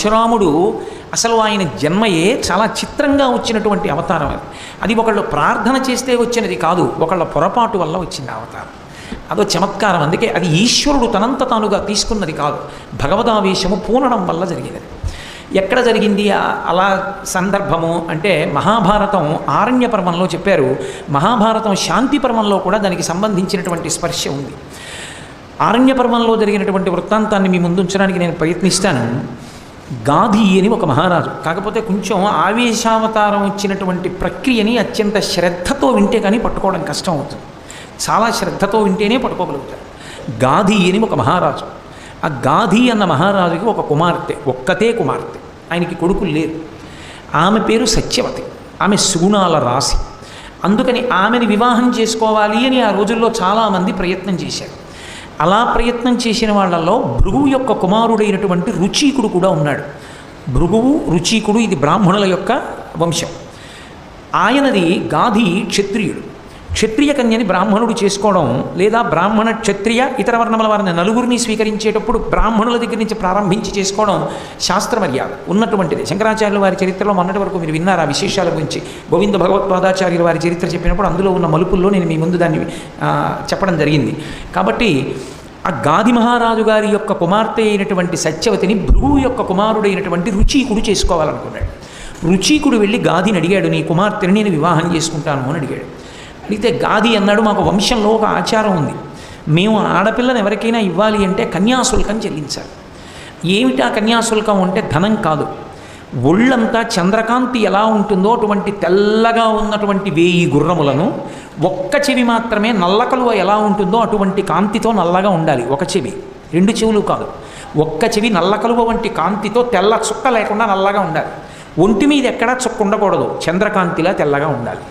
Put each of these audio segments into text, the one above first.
పరశురాముడు అసలు ఆయన జన్మయే చాలా చిత్రంగా వచ్చినటువంటి అవతారం అది. అది ఒకళ్ళు ప్రార్థన చేస్తే వచ్చినది కాదు, ఒకళ్ళ పొరపాటు వల్ల వచ్చింది అవతారం. అదో చమత్కారం. అందుకే అది ఈశ్వరుడు తనంత తానుగా తీసుకున్నది కాదు, భగవదావేశము పూనడం వల్ల జరిగినది. ఎక్కడ జరిగింది అలా సందర్భము అంటే మహాభారతం ఆరణ్య పర్వంలో చెప్పారు. మహాభారతం శాంతి పర్వంలో కూడా దానికి సంబంధించినటువంటి స్పర్శ ఉంది. ఆరణ్య పర్వంలో జరిగినటువంటి వృత్తాంతాన్ని మీ ముందుంచడానికి నేను ప్రయత్నిస్తాను. గాధి అని ఒక మహారాజు, కాకపోతే కొంచెం ఆవేశావతారం వచ్చినటువంటి ప్రక్రియని అత్యంత శ్రద్ధతో వింటే కానీ పట్టుకోవడం కష్టం అవుతుంది. చాలా శ్రద్ధతో వింటేనే పట్టుకోగలుగుతారు. గాధి అని ఒక మహారాజు. ఆ గాధి అన్న మహారాజుకి ఒక కుమార్తె, ఒక్కతే కుమార్తె, ఆయనకి కొడుకులు లేరు. ఆమె పేరు సత్యవతి. ఆమె సుగుణాల రాశి. అందుకని ఆమెని వివాహం చేసుకోవాలి అని ఆ రోజుల్లో చాలామంది ప్రయత్నం చేశారు. అలా ప్రయత్నం చేసిన వాళ్ళల్లో భృగువు యొక్క కుమారుడైనటువంటి రుచీకుడు కూడా ఉన్నాడు. భృగువు రుచీకుడు ఇది బ్రాహ్మణుల యొక్క వంశం. ఆయనది గాధి క్షత్రియుడు. క్షత్రియ కన్యని బ్రాహ్మణుడు చేసుకోవడం, లేదా బ్రాహ్మణ క్షత్రియ ఇతర వర్ణముల వారిని నలుగురిని స్వీకరించేటప్పుడు బ్రాహ్మణుల దగ్గర నుంచి ప్రారంభించి చేసుకోవడం శాస్త్ర మర్యాద ఉన్నటువంటిది. శంకరాచార్యుల వారి చరిత్రలో మొన్నటి వరకు మీరు విన్నారు ఆ విశేషాల గురించి. గోవింద భగవత్పాదాచార్యుల వారి చరిత్ర చెప్పినప్పుడు అందులో ఉన్న మలుపుల్లో నేను మీ ముందు దాన్ని చెప్పడం జరిగింది. కాబట్టి ఆ గాధి మహారాజు గారి యొక్క కుమార్తె అయినటువంటి సత్యవతిని భృగువు యొక్క కుమారుడైనటువంటి రుచీకుడు చేసుకోవాలనుకున్నాడు. రుచీకుడు వెళ్ళి గాధిని అడిగాడు, నీ కుమార్తెని నేను వివాహం చేసుకుంటాను అని అడిగాడు. అడిగితే గాధి అన్నాడు, మాకు వంశంలో ఒక ఆచారం ఉంది, మేము ఆడపిల్లని ఎవరికైనా ఇవ్వాలి అంటే కన్యాశుల్కం చెల్లించాలి. ఏమిటి ఆ కన్యాశుల్కం అంటే ధనం కాదు, ఒళ్ళంతా చంద్రకాంతి ఎలా ఉంటుందో అటువంటి తెల్లగా ఉన్నటువంటి 1000 గుర్రములను, ఒక్క చెవి మాత్రమే నల్లకలువ ఎలా ఉంటుందో అటువంటి కాంతితో నల్లగా ఉండాలి. ఒక చెవి, 2 చెవులు కాదు, ఒక్క చెవి నల్లకలువ వంటి కాంతితో తెల్ల చుక్క లేకుండా నల్లగా ఉండాలి. ఒంటి మీద ఎక్కడా చుక్క ఉండకూడదు, చంద్రకాంతిలా తెల్లగా ఉండాలి.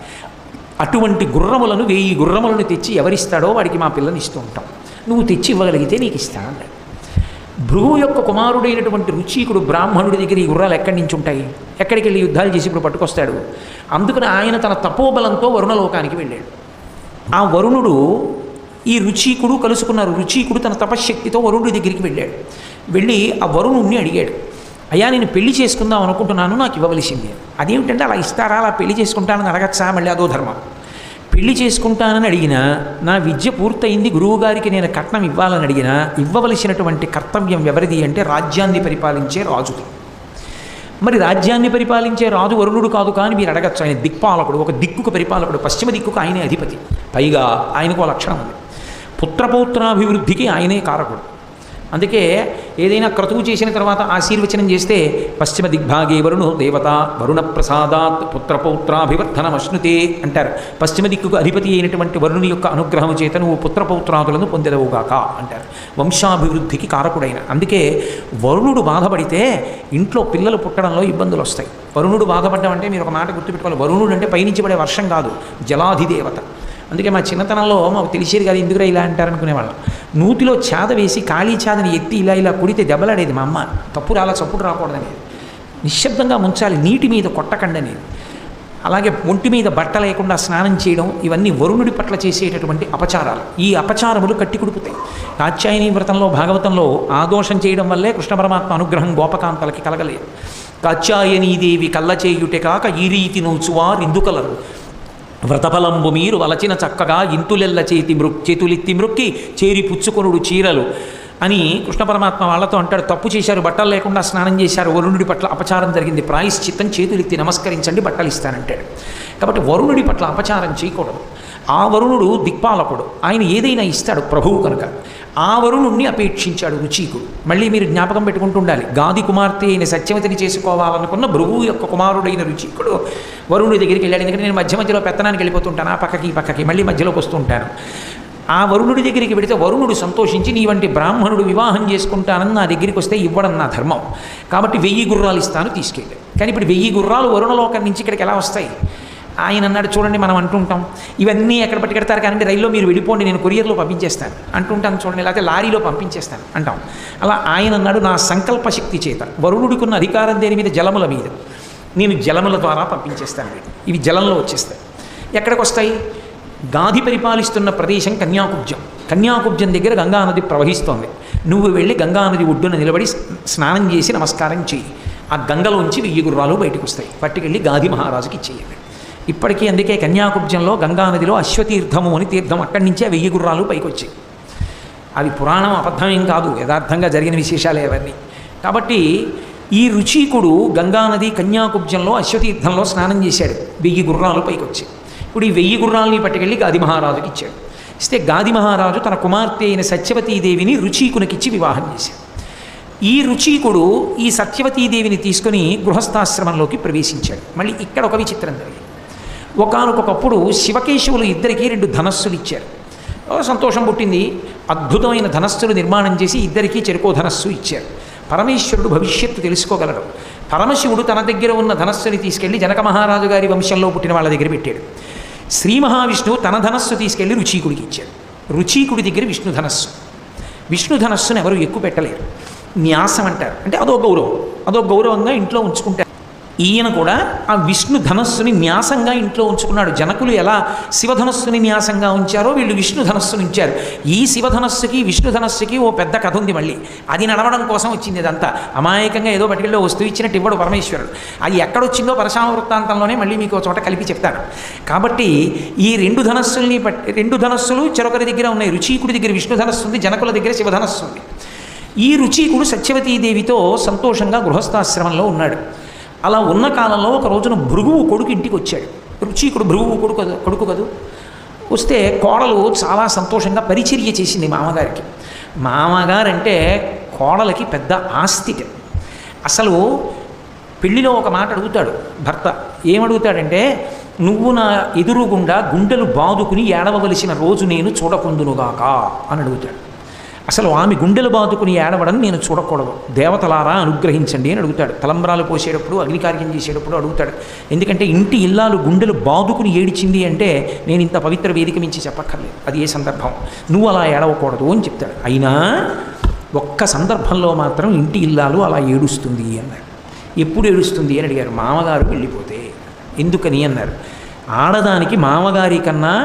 అటువంటి గుర్రములను 1000 గుర్రములను తెచ్చి ఎవరిస్తాడో వాడికి మా పిల్లని ఇస్తూ ఉంటాం, నువ్వు తెచ్చి ఇవ్వగలిగితే నీకు ఇస్తాను అన్నాడు. భృగువు యొక్క కుమారుడైనటువంటి రుచీకుడు బ్రాహ్మణుడి దగ్గర ఈ గుర్రాలు ఎక్కడి నుంచి ఉంటాయి, ఎక్కడికి వెళ్ళి యుద్ధాలు చేసి ఇప్పుడు పట్టుకొస్తాడు. అందుకని ఆయన తన తపోబలంతో వరుణలోకానికి వెళ్ళాడు. ఆ వరుణుడు ఈ రుచీకుడు కలుసుకున్నారు. రుచీకుడు తన తపశ్శక్తితో వరుణుడి దగ్గరికి వెళ్ళాడు. వెళ్ళి ఆ వరుణుడిని అడిగాడు, అయ్యా నేను పెళ్లి చేసుకుందాం అనుకుంటున్నాను, నాకు ఇవ్వవలసింది. అదేమిటంటే అలా ఇస్తారా, అలా పెళ్లి చేసుకుంటానని అడగచ్చా, మళ్ళీ అదో ధర్మం. పెళ్లి చేసుకుంటానని అడిగినా, నా విద్య పూర్తయింది, గురువుగారికి నేను కట్నం ఇవ్వాలని అడిగినా, ఇవ్వవలసినటువంటి కర్తవ్యం ఎవరిది అంటే రాజ్యాన్ని పరిపాలించే రాజుది. మరి రాజ్యాన్ని పరిపాలించే రాజు వరుణుడు కాదు కానీ మీరు అడగచ్చు, ఆయన దిక్పాలకుడు, ఒక దిక్కుకు పరిపాలకుడు, పశ్చిమ దిక్కుకు ఆయనే అధిపతి. పైగా ఆయనకు లక్షణం ఉంది, పుత్రపౌత్రాభివృద్ధికి ఆయనే కారకుడు. అందుకే ఏదైనా క్రతువు చేసిన తర్వాత ఆశీర్వచనం చేస్తే పశ్చిమ దిగ్భాగే వరుణో దేవత వరుణ ప్రసాదాత్ పుత్రపౌత్రాభివర్ధనమశ్నుతే అంటారు. పశ్చిమ దిక్కుకు అధిపతి అయినటువంటి వరుణుని యొక్క అనుగ్రహం చేత నువ్వు పుత్రపౌత్రాదులను పొందెదవుగాక అంటారు. వంశాభివృద్ధికి కారకుడైన. అందుకే వరుణుడు బాధపడితే ఇంట్లో పిల్లలు పుట్టడంలో ఇబ్బందులు వస్తాయి. వరుణుడు బాధపడ్డం అంటే మీరు ఒక మాట గుర్తుపెట్టుకోవాలి, వరుణుడు అంటే పైనుంచి పడే వర్షం కాదు, జలాధిదేవత. అందుకే మా చిన్నతనంలో మాకు తెలిసేది కాదు, ఎందుకురా ఇలా అంటారనుకునేవాళ్ళం. నూతిలో చేద వేసి ఖాళీ చేదని ఎత్తి ఇలా ఇలా కుడితే దెబ్బలాడేది మా అమ్మ. తప్పు రాలా, చప్పుడు రాకూడదనేది, నిశ్శబ్దంగా ముంచాలి, నీటి మీద కొట్టకండి అనేది. అలాగే ఒంటి మీద బట్ట లేకుండా స్నానం చేయడం, ఇవన్నీ వరుణుడి పట్ల చేసేటటువంటి అపచారాలు. ఈ అపచారములు కట్టి కుడుపుతాయి. కాత్యాయని వ్రతంలో భాగవతంలో ఆ దోషం చేయడం వల్లే కృష్ణ పరమాత్మ అనుగ్రహం గోపకాంతలకి కలగలేదు. కాత్యాయనీదేవి కళ్ళచేయుటే కాక ఈ రీతి నోచువారు ఇందుకలరు, వ్రతఫలంబు మీరు వలచిన చక్కగా ఇంతులెల్ల చేతులెత్తి మృక్కి చేరి పుచ్చుకొనుడు చీరలు అని కృష్ణ పరమాత్మ వాళ్ళతో అంటాడు. తప్పు చేశారు, బట్టలు లేకుండా స్నానం చేశారు, వరుణుడి పట్ల అపచారం జరిగింది, ప్రాయశ్చిత్తం చేతులెత్తి నమస్కరించండి, బట్టలు ఇస్తానంటాడు. కాబట్టి వరుణుడి పట్ల అపచారం చేయకూడదు. ఆ వరుణుడు దిక్పాలకుడు, ఆయన ఏదైనా ఇస్తాడు ప్రభువు కనుక. ఆ వరుణుణ్ణి అపేక్షించాడు రుచీకుడు. మళ్ళీ మీరు జ్ఞాపకం పెట్టుకుంటూ ఉండాలి, గాది కుమార్తె అయిన సత్యవతిని చేసుకోవాలనుకున్న భృగువు యొక్క కుమారుడైన రుచీకుడు వరుణుడి దగ్గరికి వెళ్ళాడు. ఎందుకంటే నేను మధ్య మధ్యలో పెత్తనానికి వెళ్ళిపోతుంటాను, ఆ పక్కకి ఈ పక్కకి, మళ్ళీ మధ్యలోకి వస్తుంటాను. ఆ వరుణుడి దగ్గరికి వెళితే వరుణుడు సంతోషించి నీ వంటి బ్రాహ్మణుడు వివాహం చేసుకుంటానని నా దగ్గరికి వస్తే ఇవ్వడం నా ధర్మం, కాబట్టి 1000 గుర్రాలు ఇస్తాను తీసుకెళ్ళి. కానీ ఇప్పుడు 1000 గుర్రాలు వరుణలోకం నుంచి ఇక్కడికి ఎలా వస్తాయి? ఆయన అన్నాడు, చూడండి మనం అంటుంటాం ఇవన్నీ ఎక్కడ పట్టుకెడతారు కానీ రైల్లో మీరు వెళ్ళిపోండి, నేను కొరియర్లో పంపించేస్తాను అంటుంటాను చూడండి, లేకపోతే లారీలో పంపించేస్తాను అంటాం. అలా ఆయన అన్నాడు, నా సంకల్ప శక్తి చేత వరుణుడికి ఉన్న అధికారం దేని మీద, జలముల మీద, నేను జలముల ద్వారా పంపించేస్తాను. ఇవి జలంలో వచ్చేస్తాయి. ఎక్కడికి వస్తాయి? గాధి పరిపాలిస్తున్న ప్రదేశం కన్యాకుబ్జం. కన్యాకుబ్జం దగ్గర గంగానది ప్రవహిస్తోంది. నువ్వు వెళ్ళి గంగానది ఒడ్డున నిలబడి స్నానం చేసి నమస్కారం చేయి. ఆ గంగలోంచి 1000 గుర్రాలు బయటకు వస్తాయి. పట్టుకెళ్ళి గాధి మహారాజుకి ఇచ్చేయాలి. ఇప్పటికీ అందుకే కన్యాకుబ్జంలో గంగానదిలో అశ్వతీర్థము అని తీర్థం, అక్కడి నుంచే 1000 గుర్రాలు పైకి వచ్చాయి. అది పురాణం, అబద్ధమేం కాదు, యథార్థంగా జరిగిన విశేషాలే అవన్నీ. కాబట్టి ఈ రుచీకుడు గంగానది కన్యాకుబ్జంలో అశ్వతీర్థంలో స్నానం చేశాడు. 1000 గుర్రాలు పైకి వచ్చాయి. ఇప్పుడు ఈ 1000 గుర్రాలని పట్టుకెళ్ళి గాది మహారాజుకి ఇచ్చాడు. ఇస్తే గాది మహారాజు తన కుమార్తె అయిన సత్యవతీదేవిని రుచీకునికిచ్చి వివాహం చేశాడు. ఈ రుచీకుడు ఈ సత్యవతీదేవిని తీసుకుని గృహస్థాశ్రమంలోకి ప్రవేశించాడు. మళ్ళీ ఇక్కడ ఒక విచిత్రం జరిగింది. ఒకానొకప్పుడు శివకేశవులు ఇద్దరికీ 2 ధనస్సులు ఇచ్చారు. సంతోషం పుట్టింది. అద్భుతమైన ధనస్సులు నిర్మాణం చేసి ఇద్దరికీ చెరుకో ధనస్సు ఇచ్చారు. పరమేశ్వరుడు భవిష్యత్తు తెలుసుకోగలడు. పరమశివుడు తన దగ్గర ఉన్న ధనస్సుని తీసుకెళ్లి జనక మహారాజు గారి వంశంలో పుట్టిన వాళ్ళ దగ్గర పెట్టాడు. శ్రీ మహావిష్ణువు తన ధనస్సు తీసుకెళ్లి రుచీకుడికి ఇచ్చాడు. రుచీకుడి దగ్గర విష్ణు ధనస్సు. విష్ణు ధనస్సును ఎవరు ఎక్కువ పెట్టలేరు. న్యాసం అంటారు. అంటే అదో గౌరవం, అదో గౌరవంగా ఇంట్లో ఉంచుకుంటారు. ఈయన కూడా ఆ విష్ణు ధనస్సుని న్యాసంగా ఇంట్లో ఉంచుకున్నాడు. జనకులు ఎలా శివధనస్సుని న్యాసంగా ఉంచారో వీళ్ళు విష్ణు ధనస్సుని ఉంచారు. ఈ శివధనస్సుకి విష్ణు ధనస్సుకి ఓ పెద్ద కథ ఉంది. మళ్ళీ అది నడవడం కోసం వచ్చింది. ఇదంతా అమాయకంగా ఏదో పట్టుకెళ్ళి వస్తువు ఇచ్చినట్టు ఇవ్వడు పరమేశ్వరుడు. అది ఎక్కడొచ్చిందో పరశురామ వృత్తాంతంలోనే మళ్ళీ మీకు ఒక చోట కలిపి చెప్తాను. కాబట్టి ఈ 2 ధనస్సుల్ని 2 ధనస్సులు చెరొకరి దగ్గర ఉన్నాయి. రుచీకుడి దగ్గర విష్ణు ధనస్సు ఉంది, జనకుల దగ్గర శివధనస్సు ఉంది. ఈ రుచీకుడు సత్యవతీదేవితో సంతోషంగా గృహస్థాశ్రమంలో ఉన్నాడు. అలా ఉన్న కాలంలో ఒక రోజున భృగువు కొడుకు ఇంటికి వచ్చాడు. రుచీకుడు భృగువు కొడుకు కదూ. వస్తే కోడలు చాలా సంతోషంగా పరిచర్య చేసింది మామగారికి. మామగారంటే కోడలకి పెద్ద ఆస్తి. అసలు పెళ్లిలో ఒక మాట అడుగుతాడు భర్త. ఏమడుగుతాడంటే, నువ్వు నా ఎదురుగుండా గుండెలు బాదుకుని ఏడవవలసిన రోజు నేను చూడకుందునుగాక అని అడుగుతాడు. అసలు ఆమె గుండెలు బాదుకుని ఏడవడం నేను చూడకూడదు, దేవతలారా అనుగ్రహించండి అని అడుగుతాడు. తలంబ్రాలు పోసేటప్పుడు, అగ్నికార్యం చేసేటప్పుడు అడుగుతాడు. ఎందుకంటే ఇంటి ఇల్లాలు గుండెలు బాదుకుని ఏడిచింది అంటే నేను ఇంత పవిత్ర వేదిక మించి చెప్పక్కర్లేదు, అది ఏ సందర్భం, నువ్వు అలా ఏడవకూడదు అని చెప్తాడు. అయినా ఒక్క సందర్భంలో మాత్రం ఇంటి ఇల్లాలు అలా ఏడుస్తుంది అన్నాడు. ఎప్పుడు ఏడుస్తుంది అని అడిగారు. మామగారు వెళ్ళిపోతే. ఎందుకని అన్నారు. ఆడదానికి మామగారి కన్నా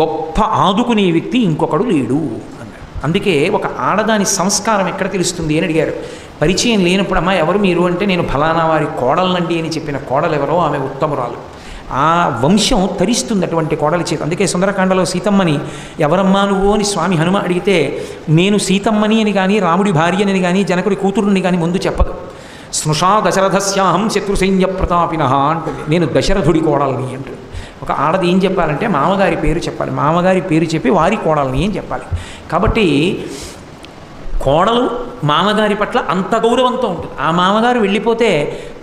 గొప్ప ఆదుకునే వ్యక్తి ఇంకొకడు లేడు అన్నాడు. అందుకే ఒక ఆడదాని సంస్కారం ఎక్కడ తెలుస్తుంది అని అడిగారు. పరిచయం లేనప్పుడు అమ్మా ఎవరు మీరు అంటే నేను ఫలానా వారి కోడలనండి అని చెప్పిన కోడలు ఎవరో ఆమె ఉత్తమురాలు. ఆ వంశం తరిస్తుంది అటువంటి కోడలి చేత. అందుకే సుందరకాండలో సీతమ్మని ఎవరమ్మా నువ్వు అని స్వామి హనుమ అడిగితే నేను సీతమ్మని అని కానీ రాముడి భార్యని కానీ జనకుడి కూతురుని కానీ ముందు చెప్పదు. స్నుషా దశరథస్యాహం శత్రుసైన్య ప్రతాపిన అంటుంది. నేను దశరథుడి కోడల్ని అంటుంది. ఒక ఆడది ఏం చెప్పాలంటే మామగారి పేరు చెప్పాలి. మామగారి పేరు చెప్పి వారి కోడల్ని ఏం చెప్పాలి. కాబట్టి కోడలు మామగారి పట్ల అంత గౌరవంతో ఉంటుంది. ఆ మామగారు వెళ్ళిపోతే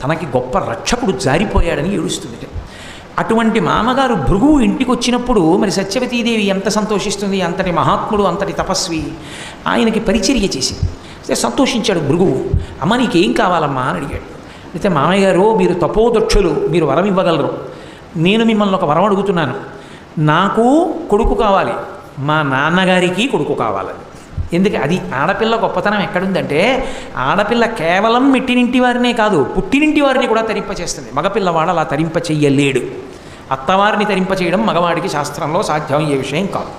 తనకి గొప్ప రక్షకుడు జారిపోయాడని ఏడుస్తుంది. అటువంటి మామగారు భృగువు ఇంటికి వచ్చినప్పుడు మరి సత్యవతీదేవి ఎంత సంతోషిస్తుంది. అంతటి మహాత్ముడు, అంతటి తపస్వి ఆయనకి పరిచర్య చేసింది. సంతోషించాడు భృగువు. అమ్మ నీకేం కావాలమ్మా అని అడిగాడు. అయితే మామయ్య గారు మీరు తపోదక్షులు, మీరు వరం ఇవ్వగలరు. నేను మిమ్మల్ని ఒక వరం అడుగుతున్నాను. నాకు కొడుకు కావాలి, మా నాన్నగారికి కొడుకు కావాలి. ఎందుకు అది ఆడపిల్ల గొప్పతనం ఎక్కడుందంటే ఆడపిల్ల కేవలం మెట్టినింటి వారినే కాదు పుట్టినింటి వారిని కూడా తరింపచేస్తుంది. మగపిల్లవాడు అలా తరింప చెయ్యలేడు. అత్తవారిని తరింప చేయడం మగవాడికి శాస్త్రంలో సాధ్యమయ్యే విషయం కాదు.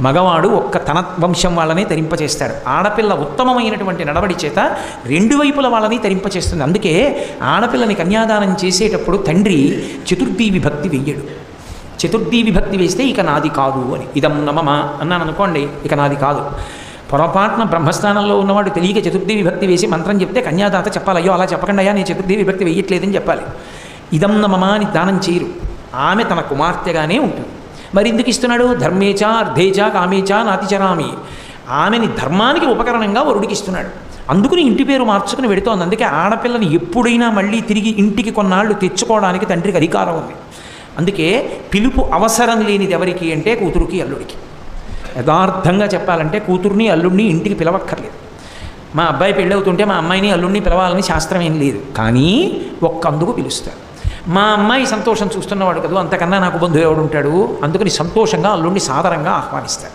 మగవాడు ఒక్క తన వంశం వాళ్ళని తరింపచేస్తాడు. ఆడపిల్ల ఉత్తమమైనటువంటి నడవడి చేత 2 వైపుల వాళ్ళని తరింపచేస్తుంది. అందుకే ఆడపిల్లని కన్యాదానం చేసేటప్పుడు తండ్రి చతుర్థీ విభక్తి వెయ్యడు. చతుర్థీ విభక్తి వేస్తే ఇక నాది కాదు అని, ఇదం నమమ అన్నాను అనుకోండి, ఇక నాది కాదు. పొరపాటున బ్రహ్మస్థానంలో ఉన్నవాడు తెలియక చతుర్థీ విభక్తి వేసి మంత్రం చెప్తే కన్యాదాత చెప్పాలి, అయ్యో అలా చెప్పకండి అయ్యా నేను చతుర్థీ విభక్తి వేయట్లేదని చెప్పాలి. ఇదం నమమ అని దానం చేయరు. ఆమె తన కుమార్తెగానే ఉంటుంది. మరి ఎందుకు ఇస్తున్నాడు? ధర్మేచ అర్ధేచ కామేచ నాతిచరామి. ఆమెని ధర్మానికి ఉపకరణంగా వరుడికి ఇస్తున్నాడు. అందుకుని ఇంటి పేరు మార్చుకుని వెడుతోంది. అందుకే ఆడపిల్లని ఎప్పుడైనా మళ్ళీ తిరిగి ఇంటికి కొన్నాళ్ళు తెచ్చుకోవడానికి తండ్రికి అధికారం ఉంది. అందుకే పిలుపు అవసరం లేనిది ఎవరికి అంటే కూతురుకి అల్లుడికి. యథార్థంగా చెప్పాలంటే కూతుర్ని అల్లుడిని ఇంటికి పిలవక్కర్లేదు. మా అబ్బాయి పెళ్ళవుతుంటే మా అమ్మాయిని అల్లుడిని పిలవాలని శాస్త్రం ఏం లేదు. కానీ ఒక్కందుకు పిలుస్తారు. మా అమ్మాయి సంతోషం చూస్తున్నవాడు కదా, అంతకన్నా నాకు బంధువు ఎవడు ఉంటాడు. అందుకని సంతోషంగా అల్లుడిని సాదరంగా ఆహ్వానిస్తారు.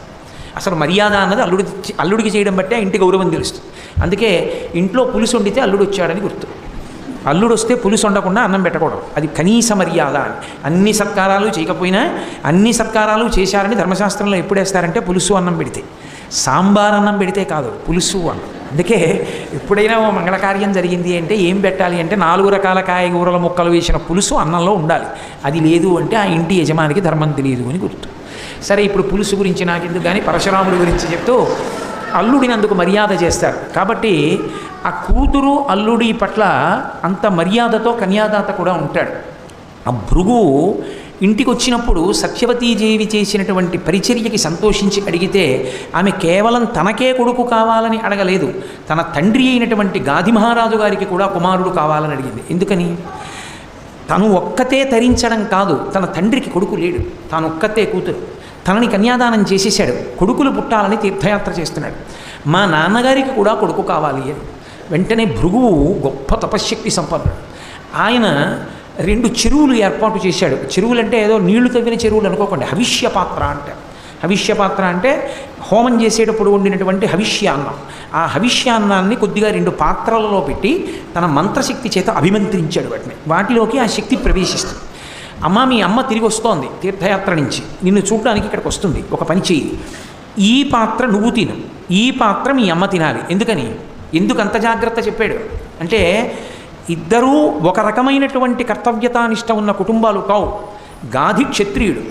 అసలు మర్యాద అన్నది అల్లుడికి చేయడం బట్టే ఇంటి గౌరవం తెలుస్తుంది. అందుకే ఇంట్లో పులుసు వండితే అల్లుడు వచ్చాడని గుర్తు. అల్లుడు వస్తే పులుసు వండకుండా అన్నం పెట్టకూడదు, అది కనీస మర్యాద అని. అన్ని సత్కారాలు చేయకపోయినా అన్ని సత్కారాలు చేశారని ధర్మశాస్త్రంలో ఎప్పుడు వేస్తారంటే పులుసు అన్నం పెడితే, సాంబార్ అన్నం పెడితే కాదు, పులుసు అన్నం. అందుకే ఎప్పుడైనా ఓ మంగళకార్యం జరిగింది అంటే ఏం పెట్టాలి అంటే 4 రకాల కాయగూరల ముక్కలు వేసిన పులుసు అన్నంలో ఉండాలి. అది లేదు అంటే ఆ ఇంటి యజమానికి ధర్మం తెలియదు అని గుర్తు. సరే, ఇప్పుడు పులుసు గురించి నాకెందుకు కానీ పరశురాముడి గురించి చెప్తూ అల్లుడిని అందుకు మర్యాద చేస్తారు. కాబట్టి ఆ కూతురు అల్లుడి పట్ల అంత మర్యాదతో కన్యాదాత కూడా ఉంటాడు. ఆ భృగు ఇంటికి వచ్చినప్పుడు సత్యవతీదేవి చేసినటువంటి పరిచర్యకి సంతోషించి అడిగితే ఆమె కేవలం తనకే కొడుకు కావాలని అడగలేదు, తన తండ్రి అయినటువంటి గాది మహారాజు గారికి కూడా కుమారుడు కావాలని అడిగింది. ఎందుకని? తను ఒక్కతే తరించడం కాదు, తన తండ్రికి కొడుకు లేడు, తాను ఒక్కతే కూతురు, తనని కన్యాదానం చేసేసాడు, కొడుకులు పుట్టాలని తీర్థయాత్ర చేస్తున్నాడు, మా నాన్నగారికి కూడా కొడుకు కావాలి అని. వెంటనే భృగువు గొప్ప తపశ్శక్తి సంపన్నుడు. ఆయన 2 చెరువులు ఏర్పాటు చేశాడు. చెరువులు అంటే ఏదో నీళ్లు తవ్విన చెరువులు అనుకోకండి, హవిష్యపాత్ర అంటారు. హవిష్యపాత్ర అంటే హోమం చేసేటప్పుడు వండినటువంటి హవిష్యాన్నం. ఆ హవిష్యాన్నాన్ని కొద్దిగా 2 పాత్రలలో పెట్టి తన మంత్రశక్తి చేత అభిమంత్రించాడు వాటిని. వాటిలోకి ఆ శక్తి ప్రవేశిస్తుంది. అమ్మ, మీ అమ్మ తిరిగి వస్తోంది తీర్థయాత్ర నుంచి, నిన్ను చూడడానికి ఇక్కడికి వస్తుంది, ఒక పని చెయ్యి, ఈ పాత్ర నువ్వు తిను, ఈ పాత్ర మీ అమ్మ తినాలి. ఎందుకని? ఎందుకు అంత జాగ్రత్త చెప్పాడు అంటే, ఇద్దరూ ఒక రకమైనటువంటి కర్తవ్యతానిష్ట ఉన్న కుటుంబాలు కావు. గాది క్షత్రియుడు,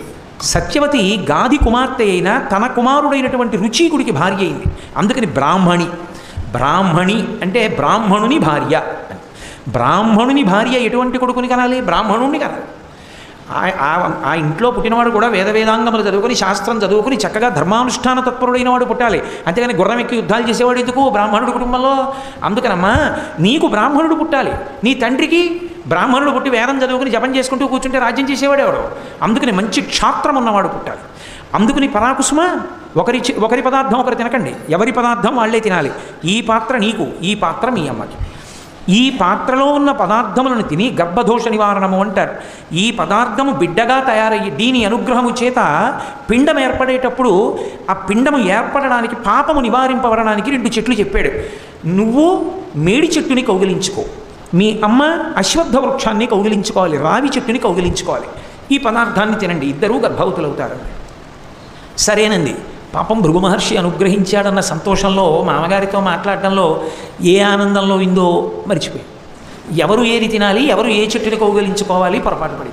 సత్యవతి గాది కుమార్తె అయినా తన కుమారుడైనటువంటి రుచీకుడికి భార్య అయింది. అందుకని బ్రాహ్మణి. బ్రాహ్మణి అంటే బ్రాహ్మణుని భార్య. బ్రాహ్మణుని భార్య ఎటువంటి కొడుకుని కనాలి? బ్రాహ్మణుణ్ణి కనాలి. ఆ ఇంట్లో పుట్టినవాడు కూడా వేదాంగములు చదువుకొని శాస్త్రం చదువుకుని చక్కగా ధర్మానుష్ఠాన తత్పరుడైన వాడు పుట్టాలి. అంతేగాని గుర్రం ఎక్కి యుద్ధాలు చేసేవాడు ఎందుకు బ్రాహ్మణుడు కుటుంబంలో? అందుకనమ్మా, నీకు బ్రాహ్మణుడు పుట్టాలి, నీ తండ్రికి బ్రాహ్మణుడు పుట్టి వేదం చదువుకుని జపం చేసుకుంటూ కూర్చుంటే రాజ్యం చేసేవాడు ఎవడు? అందుకని మంచి క్షాత్రం ఉన్నవాడు పుట్టాలి. అందుకని పరాకుసుమ, ఒకరి పదార్థం ఒకరు తినకండి, ఎవరి పదార్థం వాళ్ళే తినాలి. ఈ పాత్ర నీకు, ఈ పాత్ర మీ అమ్మకి. ఈ పాత్రలో ఉన్న పదార్థములను తిని గర్భదోష నివారణము అంటారు. ఈ పదార్థము బిడ్డగా తయారయ్యి దీని అనుగ్రహము చేత పిండం ఏర్పడేటప్పుడు ఆ పిండము ఏర్పడడానికి, పాపము నివారింపబడడానికి 2 చెట్లు చెప్పాడు. నువ్వు మేడి చెట్టుని కౌగిలించుకో, మీ అమ్మ అశ్వత్థ వృక్షాన్ని కౌగిలించుకోవాలి, రావి చెట్టుని కౌగిలించుకోవాలి. ఈ పదార్థాన్ని తినండి, ఇద్దరూ గర్భవతులవుతారు. సరేనండి. పాపం భృగు మహర్షి అనుగ్రహించాడన్న సంతోషంలో మామగారితో మాట్లాడడంలో ఏ ఆనందంలో ఇందో మర్చిపోయి, ఎవరు ఏది తినాలి, ఎవరు ఏ చెట్టుని కౌగిలించుకోవాలి పొరపాటు పడి